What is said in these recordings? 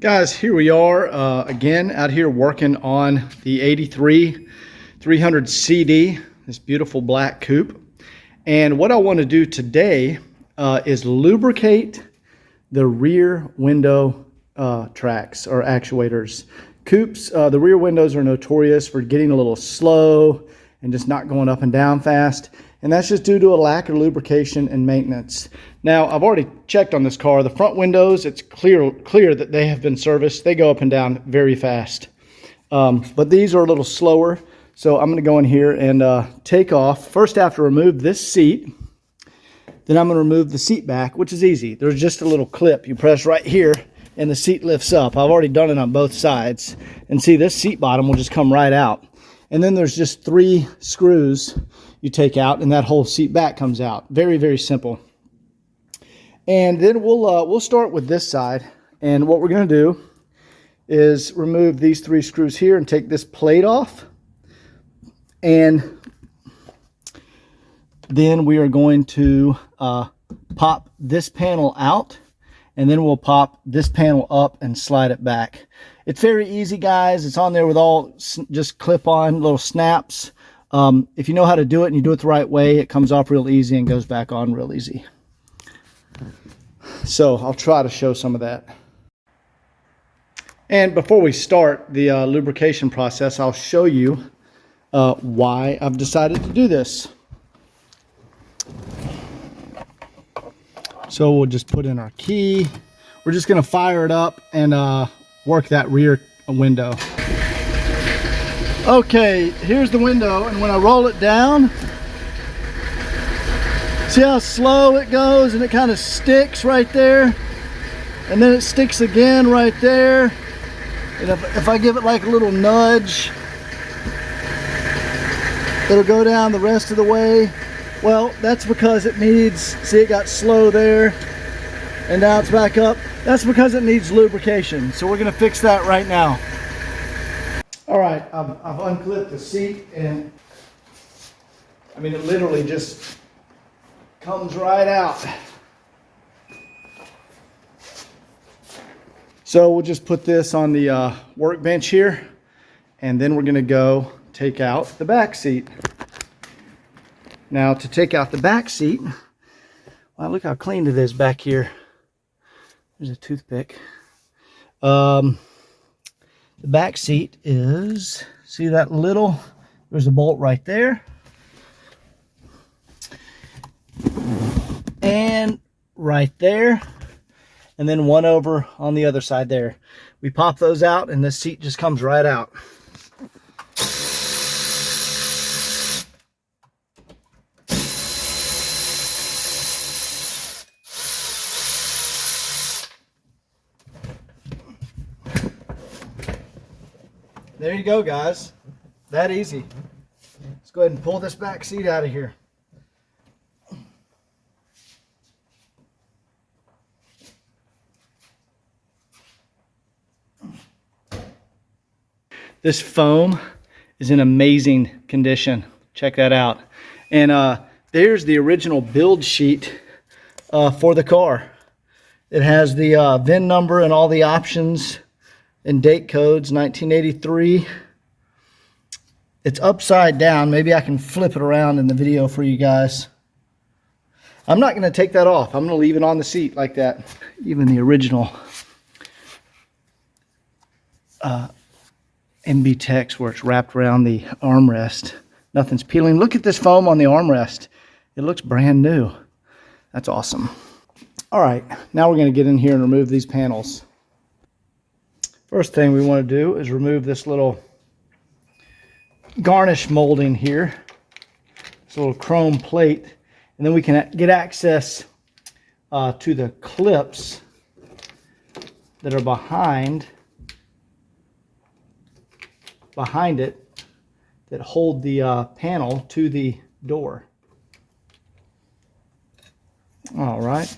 Guys, here we are again out here working on the 83 300 CD, this beautiful black coupe. And what I want to do today is lubricate the rear window tracks or actuators. Coupes, the rear windows are notorious for getting a little slow and just not going up and down fast. And that's just due to a lack of lubrication and maintenance. Now, I've already checked on this car. The front windows, it's clear that they have been serviced. They go up and down very fast. But these are a little slower. So I'm gonna go in here and take off. First, I have to remove this seat. Then I'm gonna remove the seat back, which is easy. There's just a little clip. You press right here and the seat lifts up. I've already done it on both sides. And see, this seat bottom will just come right out. And then there's just 3 screws you take out and that whole seat back comes out. Very, very simple. And then we'll start with this side. And what we're gonna do is remove these 3 screws here and take this plate off. And then we are going to pop this panel out, and then we'll pop this panel up and slide it back. It's very easy, guys. It's on there with all just clip-on little snaps. If you know how to do it and you do it the right way, it comes off real easy and goes back on real easy. So I'll try to show some of that. And before we start the lubrication process, I'll show you why I've decided to do this. So we'll just put in our key. We're just going to fire it up and work that rear window. Okay, here's the window, and when I roll it down, see how slow it goes, and it kind of sticks right there, and then it sticks again right there. And if I give it like a little nudge, it'll go down the rest of the way. Well, that's because it needs, see, it got slow there, and now it's back up. That's because it needs lubrication. So we're gonna fix that right now. All right, I've unclipped the seat, and I mean, it literally just comes right out. So we'll just put this on the workbench here, and then we're gonna go take out the back seat. Now, to take out the back seat, wow, look how clean it is back here. There's a toothpick. The back seat is, see that little, there's a bolt right there. And right there. And then one over on the other side there. We pop those out and this seat just comes right out. There you go, guys. That easy. Let's go ahead and pull this back seat out of here. This foam is in amazing condition. Check that out. And there's the original build sheet for the car. It has the VIN number and all the options and date codes, 1983. It's upside down. Maybe I can flip it around in the video for you guys. I'm not going to take that off. I'm going to leave it on the seat like that. Even the original MB Tex, where it's wrapped around the armrest, nothing's peeling. Look at this foam on the armrest. It looks brand new. That's awesome. All right, now we're going to get in here and remove these panels. First thing we want to do is remove this little garnish molding here, this little chrome plate, and then we can get access to the clips that are behind it that hold the panel to the door. All right,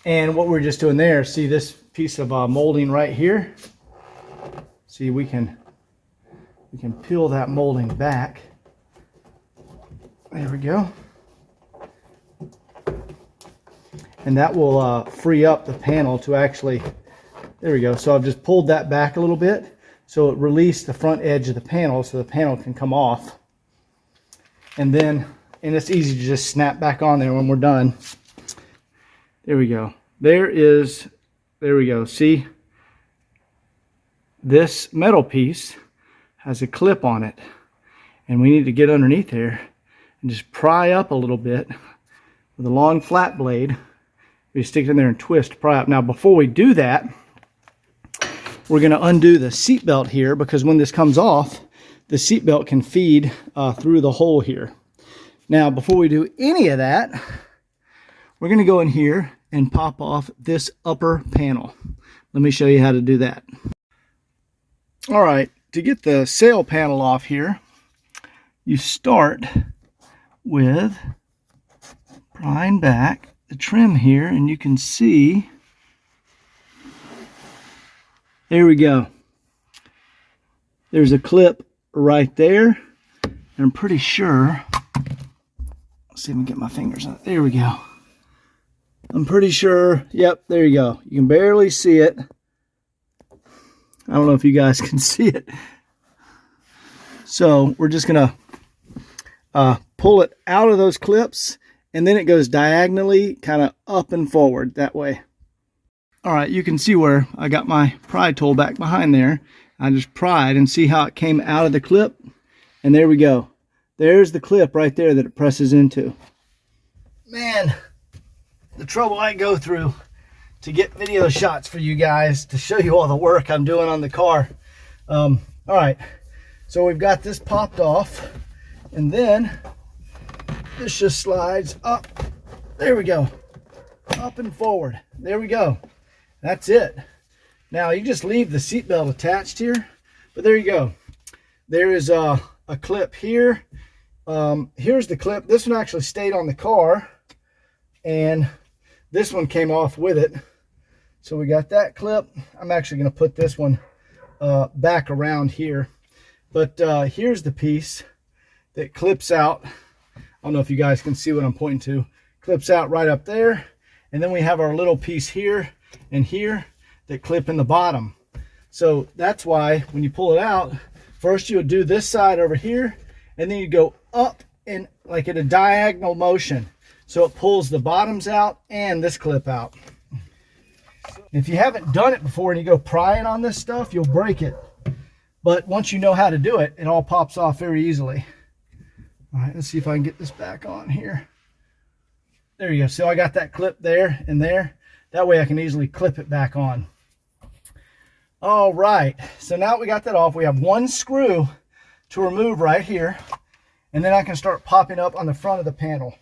and what we're just doing there, see this piece of molding right here. See, we can peel that molding back. There we go. And that will free up the panel to actually There we go. So I've just pulled that back a little bit so it released the front edge of the panel so the panel can come off. And it's easy to just snap back on there when we're done. There we go. There we go. See, this metal piece has a clip on it, and we need to get underneath there and just pry up a little bit with a long flat blade. We stick it in there and twist, pry up. Now before we do that, we're going to undo the seat belt here, because when this comes off, the seat belt can feed through the hole here. Now before we do any of that, we're going to go in here and pop off this upper panel. Let me show you how to do that. All right, to get the sail panel off here, you start with prying back the trim here, and you can see, there we go. There's a clip right there, and I'm pretty sure, let's see if I can get my fingers on it. There we go. I'm pretty sure, yep, there you go. You can barely see it. I don't know if you guys can see it. So we're just gonna pull it out of those clips, and then it goes diagonally kind of up and forward that way. All right, you can see where I got my pry tool back behind there. I just pried, and see how it came out of the clip, and there we go. There's the clip right there that it presses into. Man, the trouble I go through to get video shots for you guys, to show you all the work I'm doing on the car. All right, so we've got this popped off, and then this just slides up. There we go, up and forward. There we go. That's it. Now you just leave the seatbelt attached here, but there you go. There is a clip here. Here's the clip. This one actually stayed on the car, and this one came off with it. So we got that clip. I'm actually going to put this one back around here. But here's the piece that clips out. I don't know if you guys can see what I'm pointing to. Clips out right up there. And then we have our little piece here and here that clip in the bottom. So that's why when you pull it out, first you would do this side over here, and then you go up and like in a diagonal motion. So it pulls the bottoms out and this clip out. If you haven't done it before and you go prying on this stuff, you'll break it. But once you know how to do it, it all pops off very easily. All right, let's see if I can get this back on here. There you go. So I got that clip there and there. That way I can easily clip it back on. All right, so now we got that off. We have one screw to remove right here, and then I can start popping up on the front of the panel.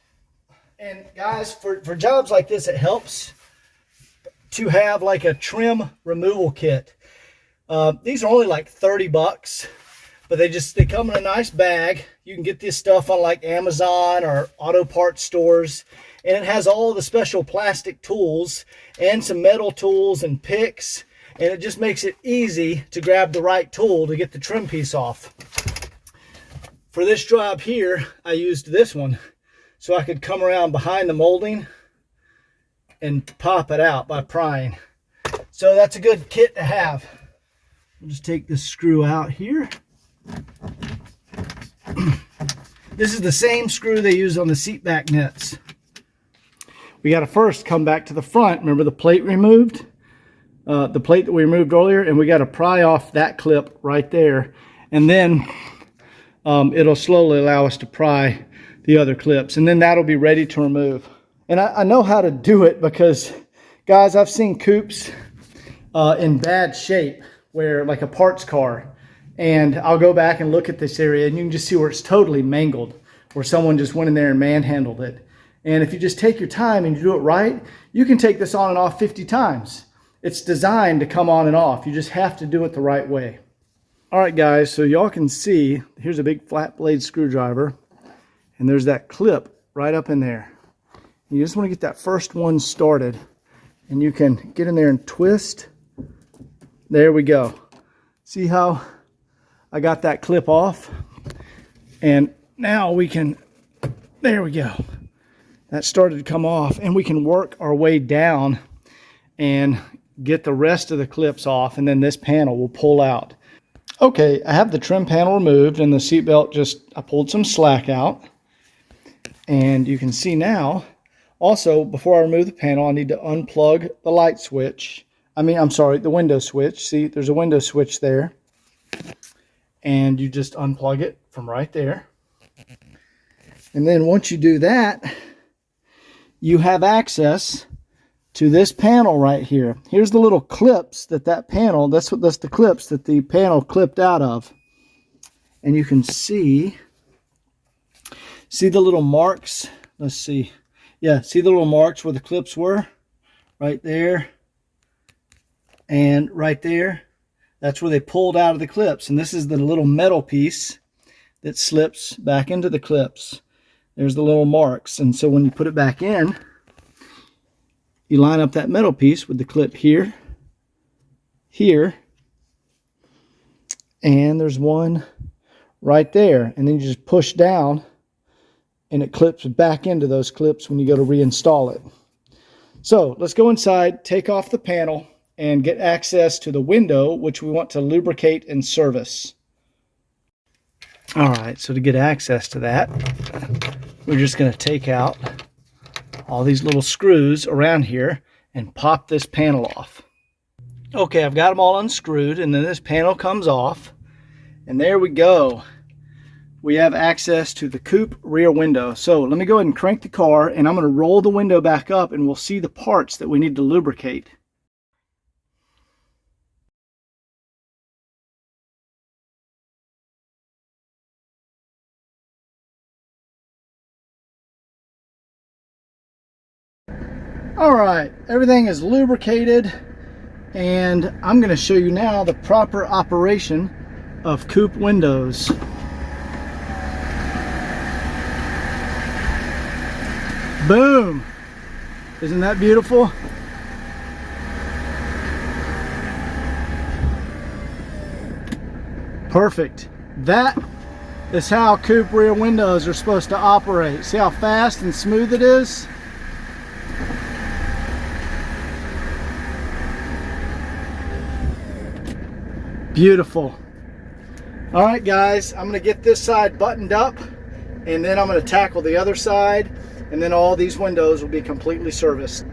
And guys, for jobs like this, it helps to have like a trim removal kit. These are only like 30 bucks, but they come in a nice bag. You can get this stuff on like Amazon or auto parts stores, and it has all the special plastic tools and some metal tools and picks, and it just makes it easy to grab the right tool to get the trim piece off. For this job here, I used this one so I could come around behind the molding and pop it out by prying. So that's a good kit to have. We'll just take this screw out here. This is the same screw they use on the seat back nuts. We got to first come back to the front. Remember the plate removed? The plate that we removed earlier, and we got to pry off that clip right there. And then it'll slowly allow us to pry the other clips, and then that'll be ready to remove. And I know how to do it because, guys, I've seen coupes in bad shape, where like a parts car, and I'll go back and look at this area, and you can just see where it's totally mangled, where someone just went in there and manhandled it. And if you just take your time and you do it right, you can take this on and off 50 times. It's designed to come on and off. You just have to do it the right way. All right, guys, so y'all can see, here's a big flat blade screwdriver, and there's that clip right up in there. You just want to get that first one started, and you can get in there and twist. There we go. See how I got that clip off? And now we can, there we go. That started to come off, and we can work our way down and get the rest of the clips off, and then this panel will pull out. Okay, I have the trim panel removed and the seat belt I pulled some slack out. And you can see now, also, before I remove the panel, I need to unplug the light switch. I'm sorry, the window switch. See, there's a window switch there. And you just unplug it from right there. And then once you do that, you have access to this panel right here. Here's the little clips that panel, that's the clips that the panel clipped out of. And you can see the little marks. Let's see. Yeah, see the little marks where the clips were? Right there. And right there. That's where they pulled out of the clips. And this is the little metal piece that slips back into the clips. There's the little marks. And so when you put it back in, you line up that metal piece with the clip here, here, and there's one right there. And then you just push down and it clips back into those clips when you go to reinstall it. So let's go inside, take off the panel, and get access to the window, which we want to lubricate and service. All right, so to get access to that, we're just going to take out all these little screws around here and pop this panel off. Okay, I've got them all unscrewed, and then this panel comes off, and there we go. We have access to the coupe rear window. So let me go ahead and crank the car, and I'm going to roll the window back up, and we'll see the parts that we need to lubricate. All right, everything is lubricated, and I'm going to show you now the proper operation of coupe windows. Boom! Isn't that beautiful? Perfect. That is how coupe rear windows are supposed to operate. See how fast and smooth it is? Beautiful. All right, guys, I'm going to get this side buttoned up, and then I'm going to tackle the other side, and then all these windows will be completely serviced.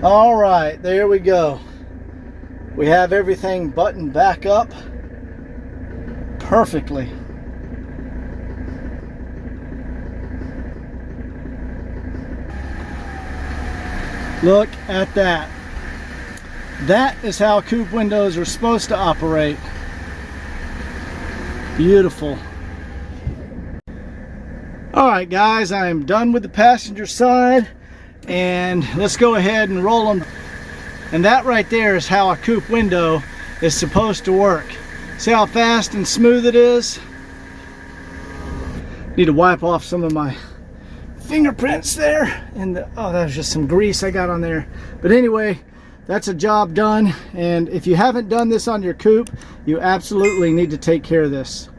All right, there we go. We have everything buttoned back up perfectly. Look at that. That is how coupe windows are supposed to operate. Beautiful. All right, guys, I am done with the passenger side, and let's go ahead and roll them. And that right there is how a coupe window is supposed to work. See how fast and smooth it is? Need to wipe off some of my fingerprints there, and oh, that was just some grease I got on there. But anyway, that's a job done, and if you haven't done this on your coupe, you absolutely need to take care of this.